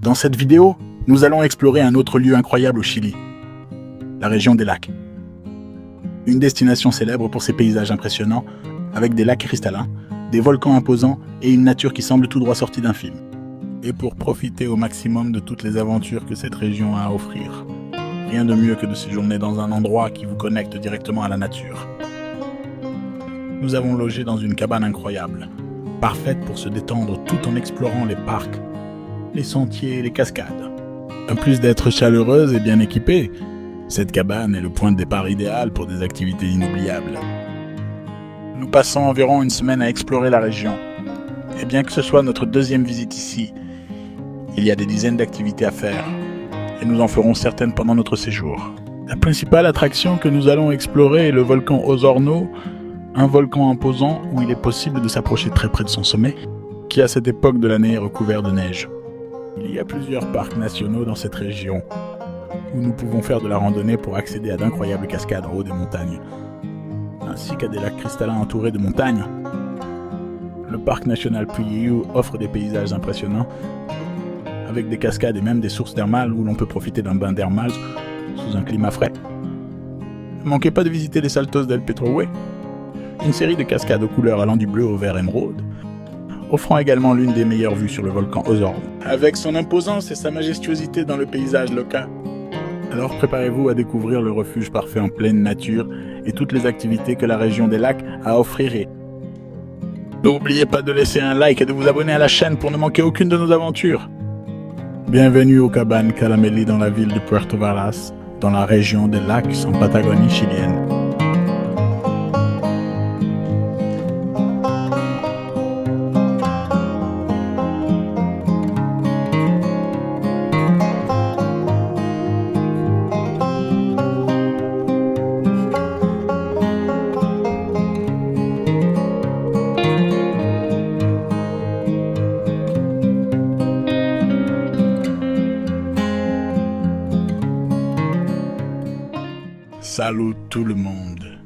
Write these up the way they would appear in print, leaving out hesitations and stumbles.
Dans cette vidéo, nous allons explorer un autre lieu incroyable au Chili, la région des lacs. Une destination célèbre pour ses paysages impressionnants, avec des lacs cristallins, des volcans imposants et une nature qui semble tout droit sortie d'un film. Et pour profiter au maximum de toutes les aventures que cette région a à offrir, rien de mieux que de séjourner dans un endroit qui vous connecte directement à la nature. Nous avons logé dans une cabane incroyable, parfaite pour se détendre tout en explorant les parcs, les sentiers et les cascades. En plus d'être chaleureuse et bien équipée, cette cabane est le point de départ idéal pour des activités inoubliables. Nous passons environ une semaine à explorer la région. Et bien que ce soit notre deuxième visite ici, il y a des dizaines d'activités à faire, et nous en ferons certaines pendant notre séjour. La principale attraction que nous allons explorer est le volcan Osorno, un volcan imposant où il est possible de s'approcher très près de son sommet, qui à cette époque de l'année est recouvert de neige. Il y a plusieurs parcs nationaux dans cette région, où nous pouvons faire de la randonnée pour accéder à d'incroyables cascades en haut des montagnes, ainsi qu'à des lacs cristallins entourés de montagnes. Le parc national Puyehue offre des paysages impressionnants, avec des cascades et même des sources thermales où l'on peut profiter d'un bain thermal sous un climat frais. Ne manquez pas de visiter les Saltos del Petrohue, une série de cascades aux couleurs allant du bleu au vert émeraude, offrant également l'une des meilleures vues sur le volcan Osorno, avec son imposance et sa majestuosité dans le paysage local. Alors préparez-vous à découvrir le refuge parfait en pleine nature et toutes les activités que la région des lacs a à offrir. N'oubliez pas de laisser un like et de vous abonner à la chaîne pour ne manquer aucune de nos aventures. Bienvenue aux cabanes Calamelli dans la ville de Puerto Varas, dans la région des lacs en Patagonie chilienne. Salut tout le monde!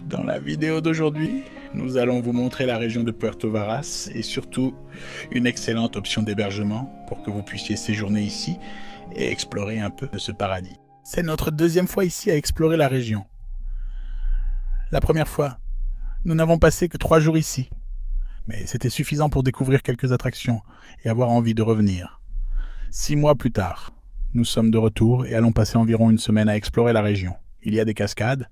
Dans la vidéo d'aujourd'hui, nous allons vous montrer la région de Puerto Varas et surtout une excellente option d'hébergement pour que vous puissiez séjourner ici et explorer un peu de ce paradis. C'est notre deuxième fois ici à explorer la région. La première fois, nous n'avons passé que 3 jours ici, mais c'était suffisant pour découvrir quelques attractions et avoir envie de revenir. 6 mois plus tard, nous sommes de retour et allons passer environ une semaine à explorer la région. Il y a des cascades,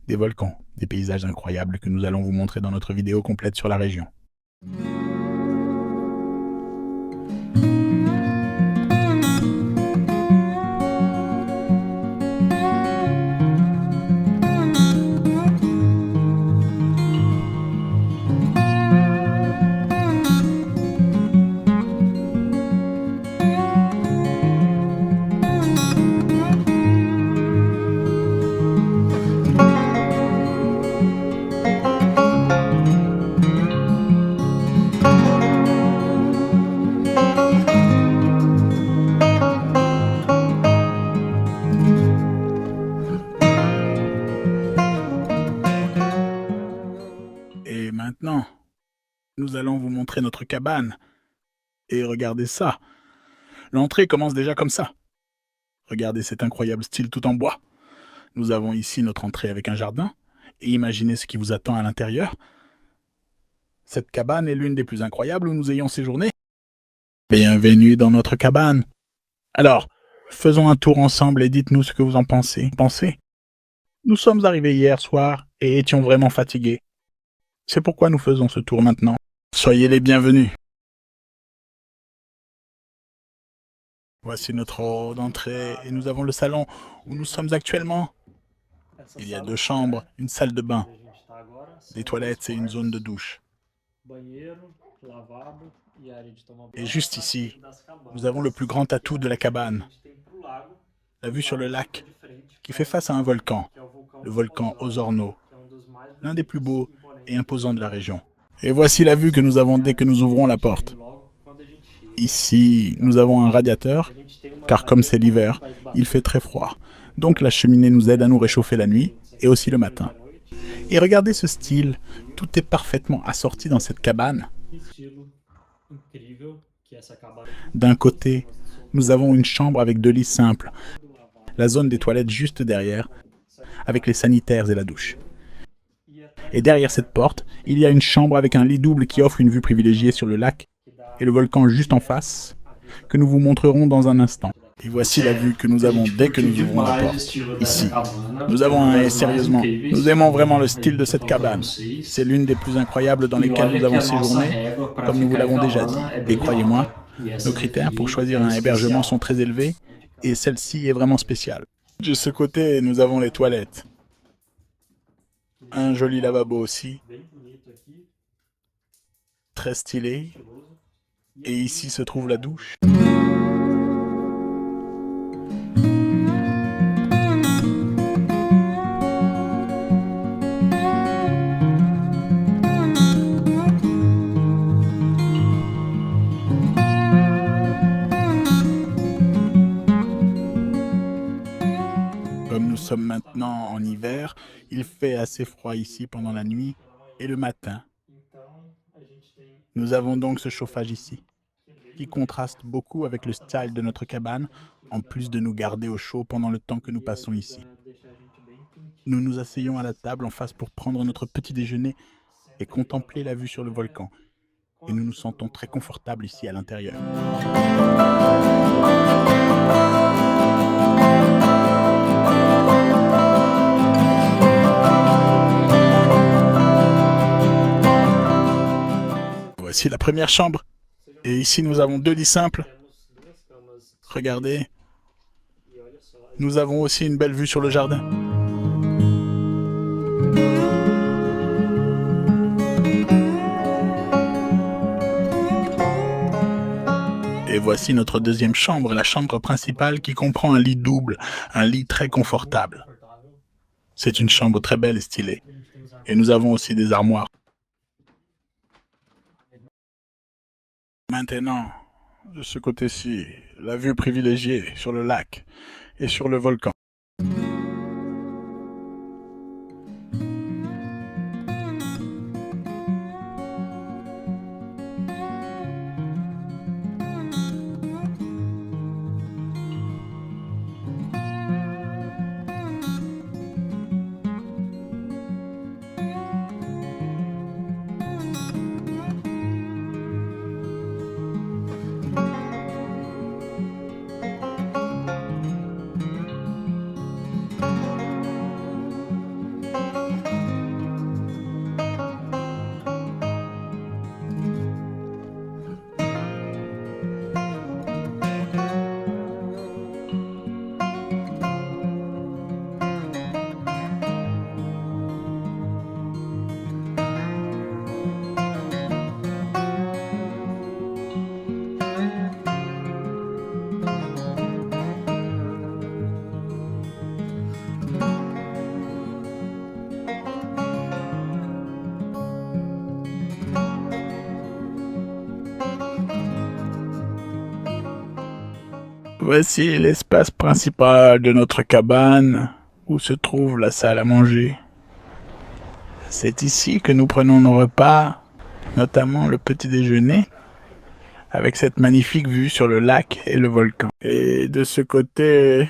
des volcans, des paysages incroyables que nous allons vous montrer dans notre vidéo complète sur la région. Et maintenant, nous allons vous montrer notre cabane. Et regardez ça. L'entrée commence déjà comme ça. Regardez cet incroyable style tout en bois. Nous avons ici notre entrée avec un jardin. Et imaginez ce qui vous attend à l'intérieur. Cette cabane est l'une des plus incroyables où nous ayons séjourné. Bienvenue dans notre cabane. Alors, faisons un tour ensemble et dites-nous ce que vous en pensez. Nous sommes arrivés hier soir et étions vraiment fatigués. C'est pourquoi nous faisons ce tour maintenant. Soyez les bienvenus. Voici notre hall d'entrée et nous avons le salon où nous sommes actuellement. Il y a 2 chambres, une salle de bain, des toilettes et une zone de douche. Et juste ici, nous avons le plus grand atout de la cabane, la vue sur le lac, qui fait face à un volcan, le volcan Osorno, l'un des plus beaux et imposants de la région. Et voici la vue que nous avons dès que nous ouvrons la porte. Ici, nous avons un radiateur, car comme c'est l'hiver, il fait très froid. Donc la cheminée nous aide à nous réchauffer la nuit et aussi le matin. Et regardez ce style, tout est parfaitement assorti dans cette cabane. D'un côté, Nous avons une chambre avec 2 lits simples, la zone des toilettes juste derrière, avec les sanitaires et la douche. Et derrière cette porte, il y a une chambre avec un lit double qui offre une vue privilégiée sur le lac et le volcan juste en face, que nous vous montrerons dans un instant. Et voici la vue que nous avons dès que nous ouvrons la porte, ici. Nous avons un et sérieusement, nous aimons vraiment le style de cette cabane. C'est l'une des plus incroyables dans lesquelles nous avons séjourné, comme nous vous l'avons déjà dit. Et croyez-moi, nos critères pour choisir un hébergement sont très élevés, et celle-ci est vraiment spéciale. De ce côté, nous avons les toilettes. Un joli lavabo aussi, très stylé. Et ici se trouve la douche. Comme nous sommes maintenant en hiver, il fait assez froid ici pendant la nuit et le matin. Nous avons donc ce chauffage ici, qui contraste beaucoup avec le style de notre cabane, en plus de nous garder au chaud pendant le temps que nous passons ici. Nous nous asseyons à la table en face pour prendre notre petit déjeuner et contempler la vue sur le volcan. Et nous nous sentons très confortables ici à l'intérieur. Voici la première chambre. Et ici, nous avons 2 lits simples. Regardez. Nous avons aussi une belle vue sur le jardin. Et voici notre deuxième chambre, la chambre principale qui comprend un lit double, un lit très confortable. C'est une chambre très belle et stylée. Et nous avons aussi des armoires. Maintenant, de ce côté-ci, la vue privilégiée sur le lac et sur le volcan. Voici l'espace principal de notre cabane, où se trouve la salle à manger. C'est ici que nous prenons nos repas, notamment le petit déjeuner, avec cette magnifique vue sur le lac et le volcan. Et de ce côté,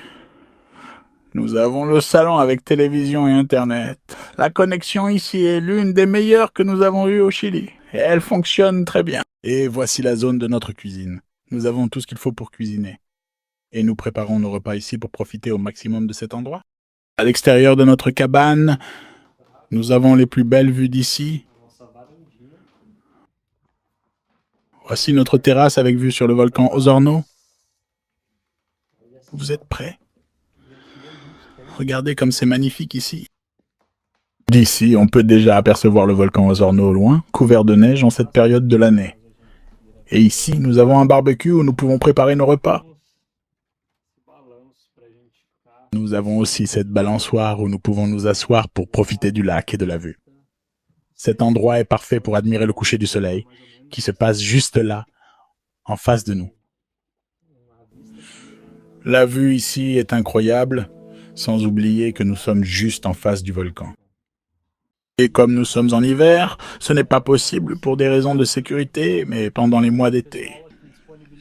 nous avons le salon avec télévision et internet. La connexion ici est l'une des meilleures que nous avons eues au Chili. Et elle fonctionne très bien. Et voici la zone de notre cuisine. Nous avons tout ce qu'il faut pour cuisiner. Et nous préparons nos repas ici pour profiter au maximum de cet endroit. À l'extérieur de notre cabane, nous avons les plus belles vues d'ici. Voici notre terrasse avec vue sur le volcan Osorno. Vous êtes prêts? Regardez comme c'est magnifique ici. D'ici, on peut déjà apercevoir le volcan Osorno au loin, couvert de neige en cette période de l'année. Et ici, nous avons un barbecue où nous pouvons préparer nos repas. Nous avons aussi cette balançoire où nous pouvons nous asseoir pour profiter du lac et de la vue. Cet endroit est parfait pour admirer le coucher du soleil, qui se passe juste là, en face de nous. La vue ici est incroyable, sans oublier que nous sommes juste en face du volcan. Et comme nous sommes en hiver, ce n'est pas possible pour des raisons de sécurité, mais pendant les mois d'été,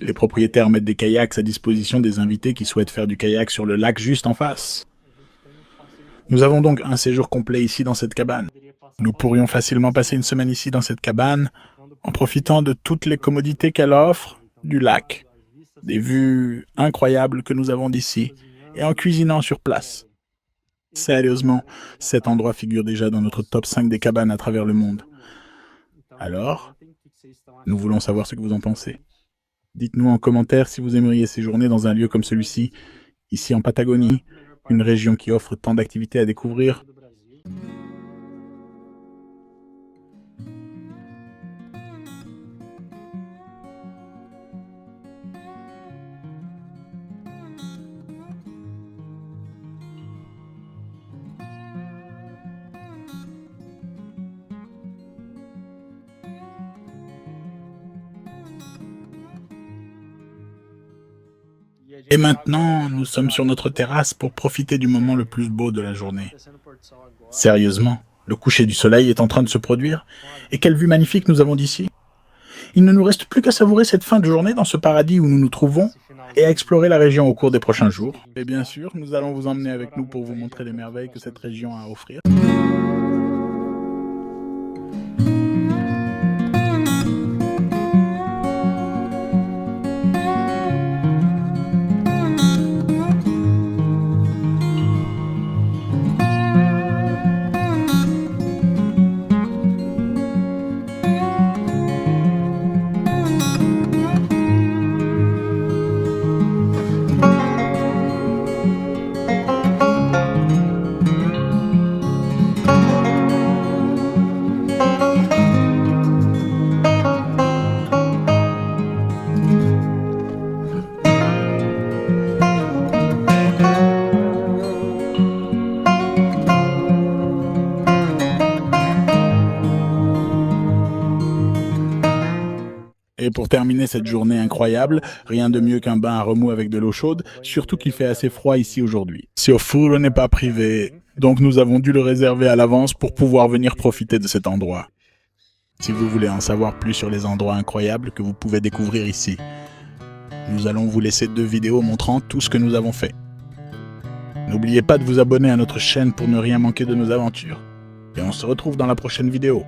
Les propriétaires mettent des kayaks à disposition des invités qui souhaitent faire du kayak sur le lac juste en face. Nous avons donc un séjour complet ici dans cette cabane. Nous pourrions facilement passer une semaine ici dans cette cabane en profitant de toutes les commodités qu'elle offre, du lac, des vues incroyables que nous avons d'ici et en cuisinant sur place. Sérieusement, cet endroit figure déjà dans notre top 5 des cabanes à travers le monde. Alors, nous voulons savoir ce que vous en pensez. Dites-nous en commentaire si vous aimeriez séjourner dans un lieu comme celui-ci, ici en Patagonie, une région qui offre tant d'activités à découvrir. Et maintenant, nous sommes sur notre terrasse pour profiter du moment le plus beau de la journée. Sérieusement, le coucher du soleil est en train de se produire, et quelle vue magnifique nous avons d'ici. Il ne nous reste plus qu'à savourer cette fin de journée dans ce paradis où nous nous trouvons, et à explorer la région au cours des prochains jours. Et bien sûr, nous allons vous emmener avec nous pour vous montrer les merveilles que cette région a à offrir. Et pour terminer cette journée incroyable, rien de mieux qu'un bain à remous avec de l'eau chaude, surtout qu'il fait assez froid ici aujourd'hui. Siofuro n'est pas privé, donc nous avons dû le réserver à l'avance pour pouvoir venir profiter de cet endroit. Si vous voulez en savoir plus sur les endroits incroyables que vous pouvez découvrir ici, nous allons vous laisser 2 vidéos montrant tout ce que nous avons fait. N'oubliez pas de vous abonner à notre chaîne pour ne rien manquer de nos aventures. Et on se retrouve dans la prochaine vidéo.